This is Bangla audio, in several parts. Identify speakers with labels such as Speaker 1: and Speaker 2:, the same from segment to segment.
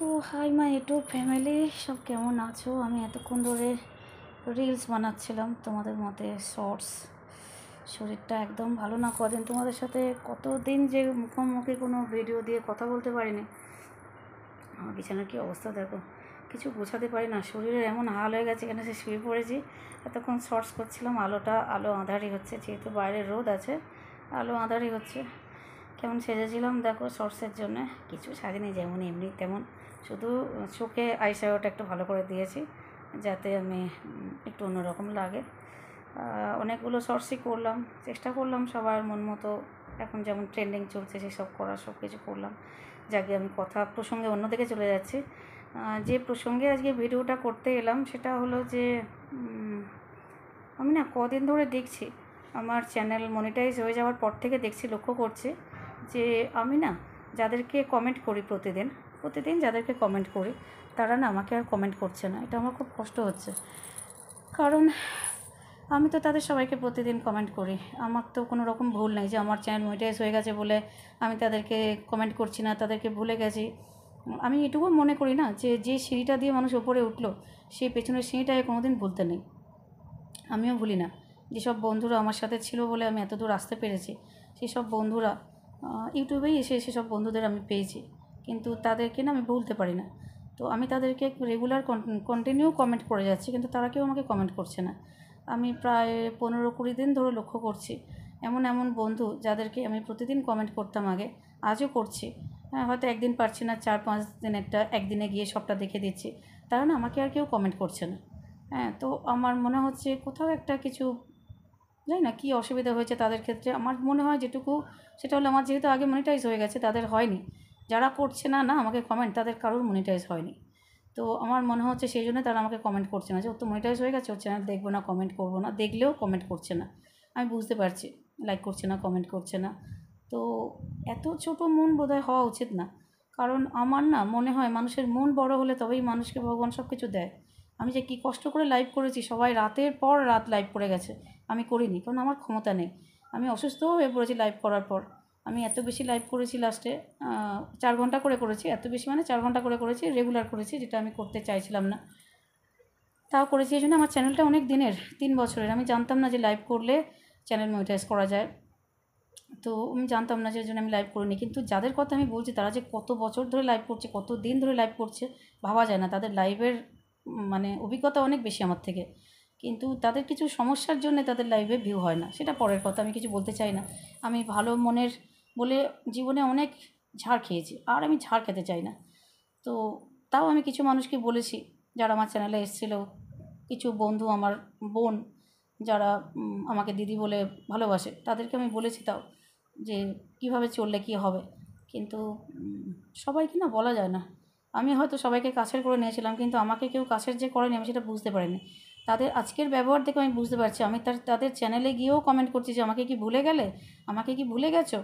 Speaker 1: তো হাই মাই ইউটিউব ফ্যামিলি, সব কেমন আছো? আমি এতক্ষণ ধরে রিলস বানাচ্ছিলাম তোমাদের মতে শর্টস। শরীরটা একদম ভালো না, কদিন তোমাদের সাথে কতদিন যে মুখোমুখি কোনো ভিডিও দিয়ে কথা বলতে পারিনি। আমার বিছানার কী অবস্থা দেখো, কিছু বোঝাতে পারি না, শরীরের এমন হাল হয়ে গেছে। এখানে সে শুয়ে পড়েছি, এতক্ষণ শর্টস করছিলাম, আলো আঁধারি হচ্ছে, যেহেতু বাইরে রোদ আছে আলো আঁধারি হচ্ছে। কেমন সেজেছিলাম দেখো শর্টসের জন্য, কিছু সাজিনি, যেমন এমনি তেমন, শুধু চোখে আইশ্যাডোটা একটু ভালো করে দিয়েছি যাতে আমি একটু অন্যরকম লাগে। অনেকগুলো শর্টসই করলাম, চেষ্টা করলাম সবার মন মতো, এখন যেমন ট্রেন্ডিং চলছে সেসব করার, সব কিছু করলাম। যাকে আমি কথা প্রসঙ্গে অন্যদিকে চলে যাচ্ছি। যে প্রসঙ্গে আজকে ভিডিওটা করতে এলাম সেটা হলো যে আমি না কদিন ধরে দেখছি, আমার চ্যানেল মনিটাইজ হয়ে যাওয়ার পর থেকে দেখছি, লক্ষ্য করছি যে আমি না যাদেরকে কমেন্ট করি প্রতিদিন যাদেরকে কমেন্ট করি তারা না আমাকে আর কমেন্ট করছে না। এটা আমার খুব কষ্ট হচ্ছে, কারণ আমি তো তাদের সবাইকে প্রতিদিন কমেন্ট করি। আমার তো কোনো রকম ভুল নেই যে আমার চ্যানেল মনিটাইজ হয়ে গেছে বলে আমি তাদেরকে কমেন্ট করছি না, তাদেরকে ভুলে গেছি। আমি এটুকু মনে করি না যে সিঁড়িটা দিয়ে মানুষ ওপরে উঠলো সেই পেছনের সিঁড়িটাকে কোনো দিন ভুলতে নেই। আমিও ভুলি না যেসব বন্ধুরা আমার সাথে ছিল বলে আমি এত দূর আসতে পেরেছি। সেসব বন্ধুরা ইউটিউবেই এসে সেসব বন্ধুদের আমি পেয়েছি, কিন্তু তাদেরকে না আমি ভুলতে পারি না। তো আমি তাদেরকে রেগুলার কন্টিনিউ কমেন্ট করে যাচ্ছি, কিন্তু তারা কেউ আমাকে কমেন্ট করছে না। আমি প্রায় 15-20 দিন ধরে লক্ষ্য করছি এমন বন্ধু যাদেরকে আমি প্রতিদিন কমেন্ট করতাম আগে, আজও করছি। হ্যাঁ, হয়তো একদিন পারছি না, 4-5 দিনেরটা একদিনে গিয়ে সবটা দেখে দিচ্ছি, তারা না আমাকে আর কেউ কমেন্ট করছে না। হ্যাঁ, তো আমার মনে হচ্ছে কোথাও একটা কিছু, জানি না কী অসুবিধা হয়েছে তাদের ক্ষেত্রে। আমার মনে হয় যেটুকু, সেটা হলো আমার যেহেতু আগে মনিটাইজ হয়ে গেছে, তাদের হয়নি। যারা করছে না আমাকে কমেন্ট, তাদের কারোর মনিটাইজ হয়নি। তো আমার মনে হচ্ছে সেই জন্য তারা আমাকে কমেন্ট করছে না, যে ওর তো মনিটাইজ হয়ে গেছে, ওর চ্যানেল দেখবো না, কমেন্ট করবো না, দেখলেও কমেন্ট করছে না। আমি বুঝতে পারছি লাইক করছে না, কমেন্ট করছে না। তো এত ছোটো মন বোধহয় হওয়া উচিত না, কারণ আমার না মনে হয় মানুষের মন বড় হলে তবেই মানুষকে ভগবান সব কিছু দেয়। আমি যে কী কষ্ট করে লাইভ করেছি, সবাই রাতের পর রাত লাইভ করে গেছে, আমি করিনি, কারণ আমার ক্ষমতা নেই। আমি অসুস্থও হয়ে পড়েছি লাইভ করার পর। আমি এত বেশি লাইভ করেছি লাস্টে, 4 ঘন্টা করে করেছি, এত বেশি মানে 4 ঘন্টা করে করেছি, রেগুলার করেছি, যেটা আমি করতে চাইছিলাম না, তাও করেছি। এই জন্য আমার চ্যানেলটা অনেক দিনের, 3 বছরের। আমি জানতাম না যে লাইভ করলে চ্যানেল মনিটাইজ করা যায়, তো আমি জানতাম না, যে জন্য আমি লাইভ করিনি। কিন্তু যাদের কথা আমি বলছি তারা যে কত বছর ধরে লাইভ করছে, কত দিন ধরে লাইভ করছে, ভাবা যায় না। তাদের লাইভের মানে অভিজ্ঞতা অনেক বেশি আমার থেকে, কিন্তু তাদের কিছু সমস্যার জন্য তাদের লাইভে ভিউ হয় না, সেটা পরের কথা, আমি কিছু বলতে চাই না। আমি ভালো মনের বলে জীবনে অনেক ঝাড় খেয়েছি, আর আমি ঝাড় খেতে চাই না। তো তাও আমি কিছু মানুষকে বলেছি যারা আমার চ্যানেলে এসেছিলো, কিছু বন্ধু, আমার বোন যারা আমাকে দিদি বলে ভালোবাসে, তাদেরকে আমি বলেছি তাও, যে কীভাবে চললে কী হবে। কিন্তু সবাইকে না বলা যায় না। আমি হয়তো সবাইকে কাছের করে নিয়েছিলাম, কিন্তু আমাকে কেউ কাছের যে করেনি আমি সেটা বুঝতে পারিনি। তাদের আজকের ব্যবহার দেখে আমি বুঝতে পারছি, আমি তাদের চ্যানেলে গিয়েও কমেন্ট করছি যে আমাকে কি ভুলে গেলে, আমাকে কি ভুলে গেছো,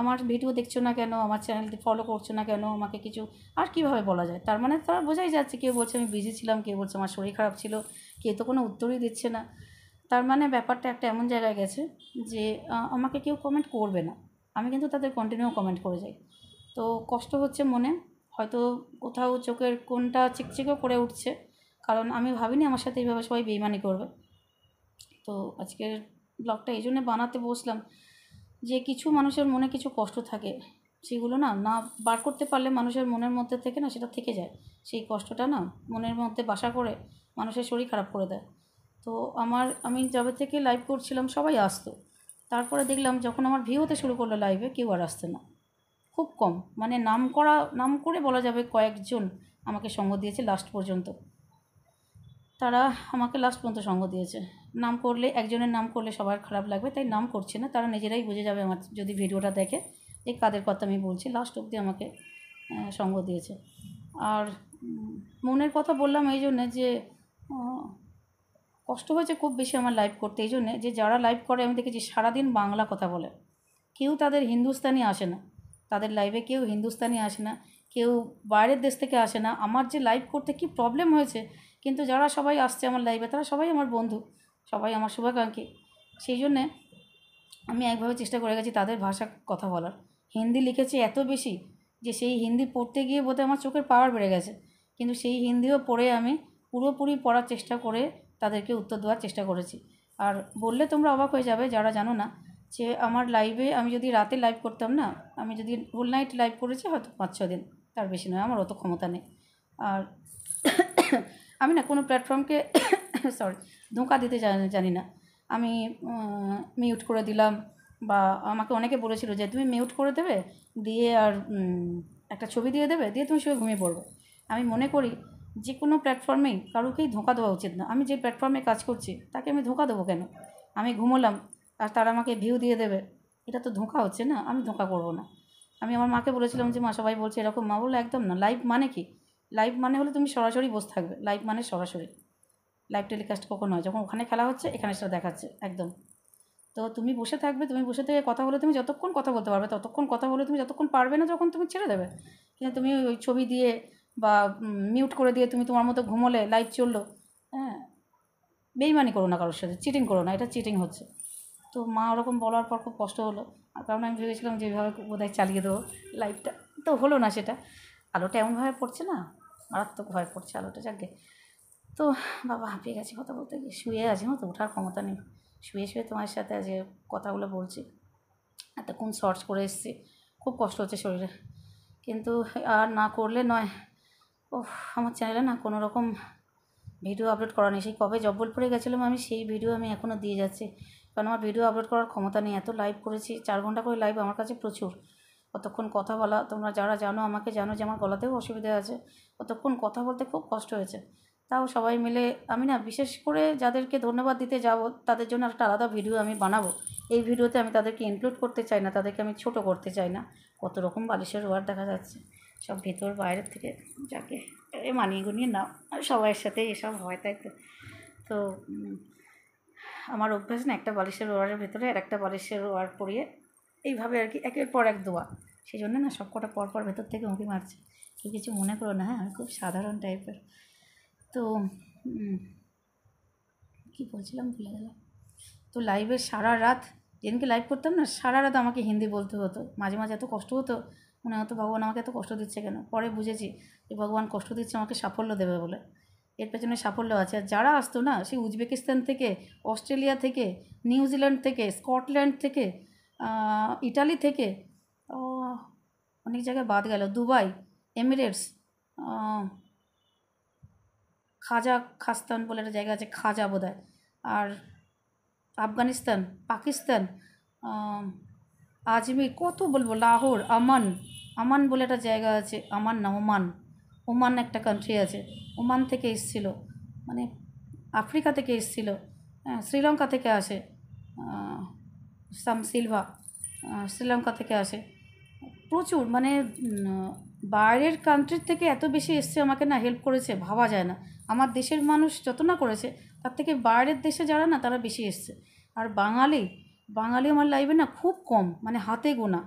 Speaker 1: আমার ভিডিও দেখছো না কেন, আমার চ্যানেল ফলো করছো না কেন, আমাকে কিছু। আর কীভাবে বলা যায়? তার মানে তারা বোঝাই যাচ্ছে, কেউ বলছে আমি বিজি ছিলাম, কেউ বলছে আমার শরীর খারাপ ছিল, কেউ তো কোনো উত্তরই দিচ্ছে না। তার মানে ব্যাপারটা একটা এমন জায়গায় গেছে যে আমাকে কেউ কমেন্ট করবে না, আমি কিন্তু তাদের কন্টিনিউ কমেন্ট করে যাই। তো কষ্ট হচ্ছে মনে, হয়তো কোথাও চোখের কোণটা চিকচিকও করে উঠছে, কারণ আমি ভাবিনি আমার সাথে এইভাবে সবাই বেইমানি করবে। তো আজকের ব্লগটা এই জন্যে বানাতে বসলাম যে কিছু মানুষের মনে কিছু কষ্ট থাকে, সেগুলো না না বার করতে পারলে মানুষের মনের মধ্যে থেকে না সেটা থেকে যায়, সেই কষ্টটা না মনের মধ্যে বাসা করে মানুষের শরীর খারাপ করে দেয়। তো আমি যবে থেকে লাইভ করছিলাম সবাই আসতো, তারপরে দেখলাম যখন আমার ভিউ হতে শুরু করলো লাইভে, কেউ আর আসছে না, খুব কম। মানে নাম করে বলা যাবে কয়েকজন আমাকে সঙ্গ দিয়েছে লাস্ট পর্যন্ত, তারা আমাকে লাস্ট পর্যন্ত সঙ্গ দিয়েছে। নাম করলে, একজনের নাম করলে সবার খারাপ লাগবে, তাই নাম করছে না, তারা নিজেরাই বুঝে যাবে আমার যদি ভিডিওটা দেখে যে কাদের কথা আমি বলছি। লাস্ট অবধি আমাকে সঙ্গ দিয়েছে। আর মনের কথা বললাম এই জন্যে যে কষ্ট হয়েছে খুব বেশি আমার লাইভ করতে, এই জন্যে যে যারা লাইভ করে আমি দেখেছি সারাদিন বাংলা কথা বলে, কেউ তাদের হিন্দুস্তানি আসে না, তাদের লাইভে কেউ হিন্দুস্তানি আসে না, কেউ বাইরের দেশ থেকে আসে না। আমার যে লাইভ করতে কী প্রবলেম হয়েছে, কিন্তু যারা সবাই আসছে আমার লাইভে তারা সবাই আমার বন্ধু, সবাই আমার শুভাকাঙ্ক্ষী। সেই জন্যে আমি একভাবে চেষ্টা করে গেছি তাদের ভাষা কথা বলার। হিন্দি লিখেছি এত বেশি, যে সেই হিন্দি পড়তে গিয়ে বোধহয় আমার চোখের পাওয়ার বেড়ে গেছে, কিন্তু সেই হিন্দিও পড়ে আমি পুরোপুরি পড়ার চেষ্টা করে তাদেরকে উত্তর দেওয়ার চেষ্টা করেছি। আর বললে তোমরা অবাক হয়ে যাবে যারা জানো না, যে আমার লাইভে আমি যদি রাতে লাইভ করতাম না, আমি যদি হোল নাইট লাইভ করেছি হয়তো 5-6 দিন, তার বেশি নয়, আমার অত ক্ষমতা নেই। আর আমি না কোনো প্ল্যাটফর্মকে সরি ধোঁকা দিতে জানি না। আমি মিউট করে দিলাম, বা আমাকে অনেকে বলেছিল যে তুমি মিউট করে দেবে, দিয়ে আর একটা ছবি দিয়ে দেবে, দিয়ে তুমি শুয়ে ঘুমিয়ে পড়বে। আমি মনে করি যে কোনো প্ল্যাটফর্মেই কারোকেই ধোঁকা দেওয়া উচিত না। আমি যে প্ল্যাটফর্মে কাজ করছি তাকে আমি ধোঁকা দেবো কেন? আমি ঘুমোলাম আর তারা আমাকে ভিউ দিয়ে দেবে, এটা তো ধোঁকা হচ্ছে না, আমি ধোঁকা করবো না। আমি আমার মাকে বলেছিলাম যে মা সবাই বলছে এরকম, মা বললো একদম না। লাইভ মানে কি? লাইভ মানে হলো তুমি সরাসরি বসে থাকবে, লাইভ মানে সরাসরি। লাইভ টেলিকাস্ট কখন হয়? যখন ওখানে খেলা হচ্ছে এখানে সেটা দেখাচ্ছে একদম। তো তুমি বসে থাকবে, তুমি বসে থেকে কথা বলে তুমি যতক্ষণ কথা বলতে পারবে ততক্ষণ কথা বলে, তুমি যতক্ষণ পারবে না যখন তুমি ছেড়ে দেবে। কিন্তু তুমি ওই ছবি দিয়ে বা মিউট করে দিয়ে তুমি তোমার মতো ঘুমোলে, লাইভ চললো, হ্যাঁ, বেইমানি করো না কারোর সাথে, চিটিং করো না, এটা চিটিং হচ্ছে। তো মা ওরকম বলার পর খুব কষ্ট হলো, আর কারণ আমি ভেবেছিলাম যে এইভাবে বোধহয় চালিয়ে দেবো লাইভটা, তো হলো না সেটা। আলোটা এমনভাবে পড়ছে না, মারাত্মক ভয় পড়ছে আলোটা, যাকে। তো বাবা হাঁপিয়ে গেছে কথা বলতে গিয়ে, শুয়ে আছি, তো ওঠার ক্ষমতা নেই। শুয়ে শুয়ে তোমার সাথে আজ কথাগুলো বলছি, এতক্ষণ সার্চ করে এসেছি, খুব কষ্ট হচ্ছে শরীরে, কিন্তু আর না করলে নয়। ও, আমার চ্যানেলে না কোনো রকম ভিডিও আপলোড করা নেই। সেই কবে জব্বলপুরে গেছিলাম আমি, সেই ভিডিও আমি এখনও দিয়ে যাচ্ছি, কারণ আমার ভিডিও আপলোড করার ক্ষমতা নেই। এত লাইভ করেছি, 4 ঘন্টা করে লাইভ আমার কাছে প্রচুর। অতক্ষণ কথা বলা, তোমরা যারা জানো আমাকে জানো যে আমার গলাতেও অসুবিধা আছে, অতক্ষণ কথা বলতে খুব কষ্ট হয়েছে। তাও সবাই মিলে, আমি না বিশেষ করে যাদেরকে ধন্যবাদ দিতে যাব তাদের জন্য একটা আলাদা ভিডিও আমি বানাবো। এই ভিডিওতে আমি তাদেরকে ইনক্লুড করতে চাই না, তাদেরকে আমি ছোট করতে চাই না। কত রকম বালিশের ওয়ার্ড দেখা যাচ্ছে, সব ভেতর বাইরের থেকে, যাকে মানিয়ে গুনিয়ে নাও, আর সবাইয়ের সাথে এসব হয়, তাই তো। তো আমার অভ্যাস না, একটা বালিশের ওয়ারের ভেতরে আর একটা বালিশের ওয়ার পরিয়ে এইভাবে আর কি, একের পর এক দোয়া। সেই জন্য না সব কটা পরপর ভেতর থেকে উঁকি মারছে, কেউ কিছু মনে করো না, হ্যাঁ, আমি খুব সাধারণ টাইপের। তো কী বলছিলাম ভুলে গেলাম। তো লাইভে সারা রাত, যেদিনকে লাইভ করতাম না, সারা রাত আমাকে হিন্দি বলতে হতো। মাঝে মাঝে এত কষ্ট হতো, মনে হতো ভগবান আমাকে এত কষ্ট দিচ্ছে কেন। পরে বুঝেছি যে ভগবান কষ্ট দিচ্ছে আমাকে সাফল্য দেবে বলে, এর পেছনে সাফল্য আছে। আর যারা আসতো না, সেই উজবেকিস্তান থেকে, অস্ট্রেলিয়া থেকে, নিউজিল্যান্ড থেকে, স্কটল্যান্ড থেকে, ইটালি থেকে, অনেক জায়গায় বাদ গেল, দুবাই, এমিরেটস, খাস্তান বলে একটা জায়গা আছে, খাজা বোধহয়, আর আফগানিস্তান, পাকিস্তান, আজমির, কত বলবো, লাহোর, আমান বলে একটা জায়গা আছে, আমান না ওমান, ওমান একটা কান্ট্রি আছে, ওমান থেকে এসেছিল, মানে আফ্রিকা থেকে এসেছিল, শ্রীলঙ্কা থেকে আসে, সাম সিলভা শ্রীলঙ্কা থেকে আসে, প্রচুর, মানে বাইরের কান্ট্রির থেকে এত বেশি এসছে আমাকে না, হেল্প করেছে, ভাবা যায় না। আমার দেশের মানুষ যত না করেছে, তার থেকে বাইরের দেশে যারা না, তারা বেশি এসছে। আর বাঙালি আমার লাইভে না খুব কম, মানে হাতে গোনা,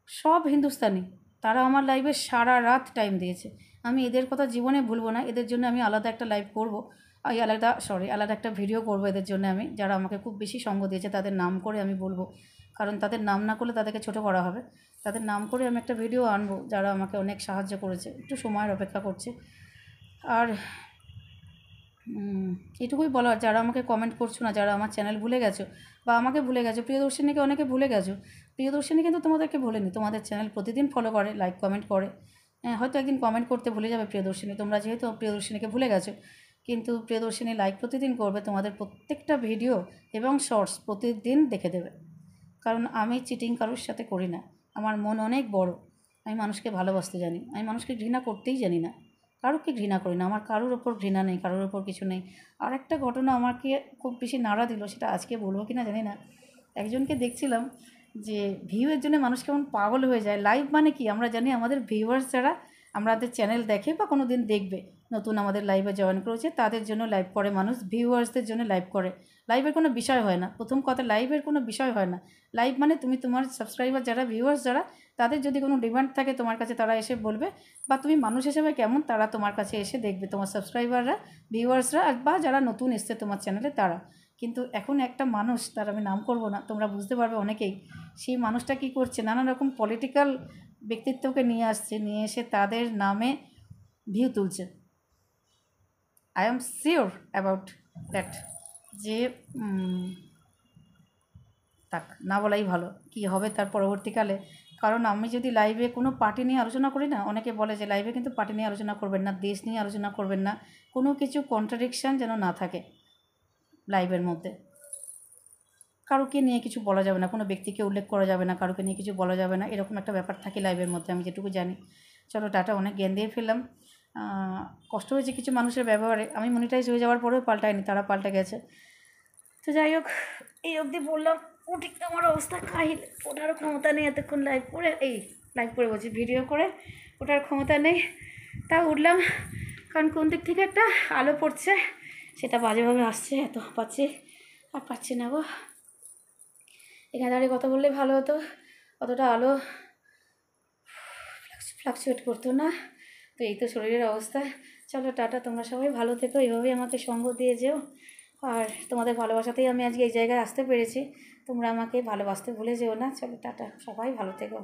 Speaker 1: সব হিন্দুস্তানি, তারা আমার লাইভে সারা রাত টাইম দিয়েছে। আমি এদের কথা জীবনে ভুলবো না, এদের জন্য আমি আলাদা একটা লাইভ করবো, আলাদা একটা ভিডিও করবো এদের জন্য আমি, যারা আমাকে খুব বেশি সঙ্গ দিয়েছে তাদের নাম করে আমি বলবো, কারণ তাদের নাম না করলে তাদেরকে ছোটো করা হবে। তাদের নাম করে আমি একটা ভিডিও আনবো, যারা আমাকে অনেক সাহায্য করেছে, একটু সময়ের অপেক্ষা করছে। আর এটুকুই বলার, যারা আমাকে কমেন্ট করছো না, যারা আমার চ্যানেল ভুলে গেছো বা আমাকে ভুলে গেছো, প্রিয়দর্শিনীকে অনেকে ভুলে গেছো, প্রিয়দর্শিনী কিন্তু তোমাদেরকে ভুলেনি, তোমাদের চ্যানেল প্রতিদিন ফলো করে, লাইক কমেন্ট করে। হয়তো একদিন কমেন্ট করতে ভুলে যাবে প্রিয়দর্শিনী, তোমরা যেহেতু প্রিয়দর্শিনীকে ভুলে গেছো, কিন্তু প্রিয়দর্শিনী লাইক প্রতিদিন করবে, তোমাদের প্রত্যেকটা ভিডিও এবং শর্টস প্রতিদিন দেখে দেবে। কারণ আমি চিটিং কারোর সাথে করি না, আমার মন অনেক বড়, আমি মানুষকে ভালোবাসতে জানি, আমি মানুষকে ঘৃণা করতেই জানি না, কারোকে ঘৃণা করি না, আমার কারোর ওপর ঘৃণা নেই, কারোর ওপর কিছু নেই। আর একটা ঘটনা আমাকে খুব বেশি নাড়া দিল, সেটা আজকে বলবো কি না জানি না। একজনকে দেখছিলাম যে ভিউয়ের জন্য মানুষ কেমন পাগল হয়ে যায়। লাইভ মানে কি আমরা জানি, আমাদের ভিউয়ার্স যারা আমাদের চ্যানেল দেখে বা কোনো দিন দেখবে, নতুন আমাদের লাইভে জয়েন করেছে, তাদের জন্য লাইভ করে মানুষ, ভিউয়ার্সদের জন্য লাইভ করে। লাইভের কোনো বিষয় হয় না, প্রথম কথা, লাইভের কোনো বিষয় হয় না। লাইভ মানে তুমি তোমার সাবস্ক্রাইবার যারা, ভিউয়ার্স যারা, তাদের যদি কোনো ডিমান্ড থাকে তোমার কাছে, তারা এসে বলবে, বা তুমি মানুষ হিসেবে কেমন, তারা তোমার কাছে এসে দেখবে, তোমার সাবস্ক্রাইবাররা, ভিউয়ার্সরা, বা যারা নতুন এসছে তোমার চ্যানেলে তারা। কিন্তু এখন একটা মানুষ, তার আমি নাম করব না, তোমরা বুঝতে পারবে অনেকেই, সেই মানুষটা কী করছে, নানান রকম পলিটিক্যাল ব্যক্তিত্বকে নিয়ে আসছে, নিয়ে এসে তাদের নামে ভিউ তুলছে। I am sure about that, যে থাক, না বলাই ভালো, কি হবে তার পরবর্তীকালে। কারণ আমি যদি লাইভে কোনো পার্টি নিয়ে আলোচনা করি না, অনেকে বলে যে লাইভে কিন্তু পার্টি নিয়ে আলোচনা করবেন না, দেশ নিয়ে আলোচনা করবেন না, কোনো কিছু কন্ট্রাডিকশান যেন না থাকে লাইভের মধ্যে। কারোকে নিয়ে কিছু বলা যাবে না, কোনো ব্যক্তিকে উল্লেখ করা যাবে না, কারোকে নিয়ে কিছু বলা যাবে না, এরকম একটা ব্যাপার থাকে লাইভের মধ্যে, আমি যেটুকু জানি। চলো টাটা, অনেক জ্ঞান দিয়ে ফেললাম। কষ্ট হয়েছে কিছু মানুষের ব্যবহারে, আমি মনিটাইজ হয়ে যাওয়ার পরেও পাল্টায়নি, তারা পাল্টে গেছে। তো যাই হোক, এই অবধি বললাম। উঠি, আমার অবস্থা কাহিল, ওঠারও ক্ষমতা নেই এতক্ষণ লাইভ করে বলছি, ভিডিও করে ওঠার ক্ষমতা নেই। তাও উঠলাম, কারণ কোন দিক থেকে একটা আলো পড়ছে, সেটা বাজেভাবে আসছে, এত পাচ্ছি আর পাচ্ছি না গো। এখানে দাঁড়িয়ে কথা বললে ভালো হতো, অতটা আলো ফ্লাকচুয়েট করতো না। তো এই তো শরীরের অবস্থা। চলো টাটা, তোমরা সবাই ভালো থেকো, এইভাবেই আমাকে সঙ্গ দিয়ে যেও। আর তোমাদের ভালোবাসাতেই আমি আজকে এই জায়গায় আসতে পেরেছি। তোমরা আমাকে ভালোবাসতে ভুলে যেও না। চলো টাটা, সবাই ভালো থেকো।